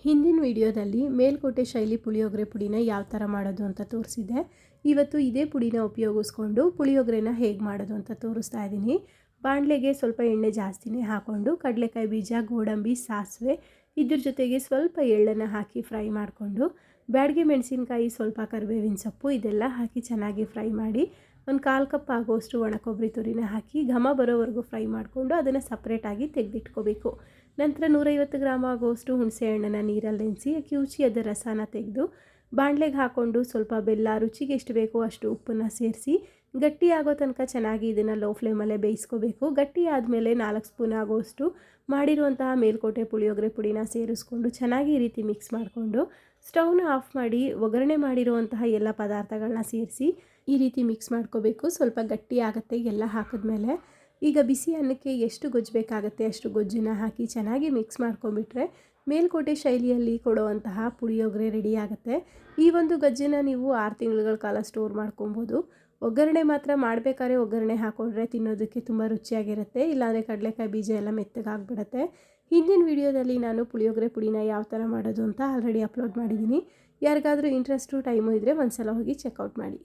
ಹಿಂದಿನ ವಿಡಿಯೋದಲ್ಲಿ ಮೇಲ್ಕೋಟೆ ಶೈಲಿ ಪುಳಿಯೋಗರೆ ಪುಡಿನ ಯಾವ ಥರ ಮಾಡೋದು ಅಂತ ತೋರಿಸಿದ್ದೆ. ಇವತ್ತು ಇದೇ ಪುಡಿನ ಉಪಯೋಗಿಸ್ಕೊಂಡು ಪುಳಿಯೋಗರೆನ ಹೇಗೆ ಮಾಡೋದು ಅಂತ ತೋರಿಸ್ತಾ ಇದ್ದೀನಿ. ಬಾಣಲೆಗೆ ಸ್ವಲ್ಪ ಎಣ್ಣೆ ಜಾಸ್ತಿನೇ ಹಾಕ್ಕೊಂಡು ಕಡಲೆಕಾಯಿ ಬೀಜ, ಗೋಡಂಬಿ, ಸಾಸಿವೆ ಇದ್ರ ಜೊತೆಗೆ ಸ್ವಲ್ಪ ಎಳ್ಳನ್ನು ಹಾಕಿ ಫ್ರೈ ಮಾಡಿಕೊಂಡು ಬ್ಯಾಡಗೆ ಮೆಣಸಿನಕಾಯಿ, ಸ್ವಲ್ಪ ಕರಿಬೇವಿನ ಸೊಪ್ಪು ಇದೆಲ್ಲ ಹಾಕಿ ಚೆನ್ನಾಗಿ ಫ್ರೈ ಮಾಡಿ ಒಂದು 1/4 ಕಪ್ ಆಗೋಷ್ಟು ಒಣ ಕೊಬ್ಬರಿ ತುರಿನ ಹಾಕಿ ಘಮ ಬರೋವರೆಗೂ ಫ್ರೈ ಮಾಡಿಕೊಂಡು ಅದನ್ನು ಸಪ್ರೇಟಾಗಿ ತೆಗೆದಿಟ್ಕೋಬೇಕು. ನಂತರ 150 ಗ್ರಾಮ್ ಆಗೋಷ್ಟು ಹುಣಸೆ ಹಣ್ಣನ್ನು ನೀರಲ್ಲಿ ನೆನೆಸಿ ಕಿವುಚಿ ಅದರ ರಸನ ತೆಗೆದು ಬಾಣಲೆಗೆ ಹಾಕ್ಕೊಂಡು ಸ್ವಲ್ಪ ಬೆಲ್ಲ, ರುಚಿಗೆ ಎಷ್ಟು ಬೇಕೋ ಅಷ್ಟು ಉಪ್ಪನ್ನು ಸೇರಿಸಿ ಗಟ್ಟಿ ಆಗೋ ತನಕ ಚೆನ್ನಾಗಿ ಇದನ್ನು ಲೋ ಫ್ಲೇಮಲ್ಲೇ ಬೇಯಿಸ್ಕೋಬೇಕು. ಗಟ್ಟಿ ಆದಮೇಲೆ 4 ಸ್ಪೂನ್ ಆಗೋಷ್ಟು ಮಾಡಿರುವಂತಹ ಮೇಲ್ಕೋಟೆ ಪುಳಿಯೋಗರೆ ಪುಡಿನ ಸೇರಿಸ್ಕೊಂಡು ಚೆನ್ನಾಗಿ ಈ ರೀತಿ ಮಿಕ್ಸ್ ಮಾಡಿಕೊಂಡು ಸ್ಟವ್ನ ಆಫ್ ಮಾಡಿ ಒಗ್ಗರಣೆ ಮಾಡಿರುವಂತಹ ಎಲ್ಲ ಪದಾರ್ಥಗಳನ್ನ ಸೇರಿಸಿ ಈ ರೀತಿ ಮಿಕ್ಸ್ ಮಾಡ್ಕೋಬೇಕು. ಸ್ವಲ್ಪ ಗಟ್ಟಿ ಆಗುತ್ತೆ ಎಲ್ಲ ಹಾಕಿದ್ಮೇಲೆ. ಈಗ ಬಿಸಿ ಅನ್ನಕ್ಕೆ ಎಷ್ಟು ಗೊಜ್ಜು ಬೇಕಾಗುತ್ತೆ ಅಷ್ಟು ಗೊಜ್ಜನ್ನು ಹಾಕಿ ಚೆನ್ನಾಗಿ ಮಿಕ್ಸ್ ಮಾಡ್ಕೊಂಬಿಟ್ರೆ ಮೇಲ್ಕೋಟೆ ಶೈಲಿಯಲ್ಲಿ ಕೊಡುವಂತಹ ಪುಳಿಯೋಗರೆ ರೆಡಿ ಆಗುತ್ತೆ. ಈ ಒಂದು ಗೊಜ್ಜನ್ನು ನೀವು 6 ತಿಂಗಳ ಕಾಲ ಸ್ಟೋರ್ ಮಾಡ್ಕೊಬೋದು. ಒಗ್ಗರಣೆ ಮಾತ್ರ ಮಾಡಬೇಕಾದ್ರೆ ಒಗ್ಗರಣೆ ಹಾಕೊಂಡ್ರೆ ತಿನ್ನೋದಕ್ಕೆ ತುಂಬ ರುಚಿಯಾಗಿರುತ್ತೆ, ಇಲ್ಲಾಂದರೆ ಕಡಲೆಕಾಯಿ ಬೀಜ ಎಲ್ಲ ಮೆತ್ತಗಾಗ್ಬಿಡುತ್ತೆ. ಹಿಂದಿನ ವಿಡಿಯೋದಲ್ಲಿ ನಾನು ಪುಳಿಯೋಗರೆ ಪುಡಿನ ಯಾವ ಥರ ಮಾಡೋದು ಅಂತ ಆಲ್ರೆಡಿ ಅಪ್ಲೋಡ್ ಮಾಡಿದ್ದೀನಿ. ಯಾರಿಗಾದರೂ ಇಂಟ್ರೆಸ್ಟು ಟೈಮು ಇದ್ದರೆ ಒಂದ್ಸಲ ಹೋಗಿ ಚೆಕ್ಔಟ್ ಮಾಡಿ.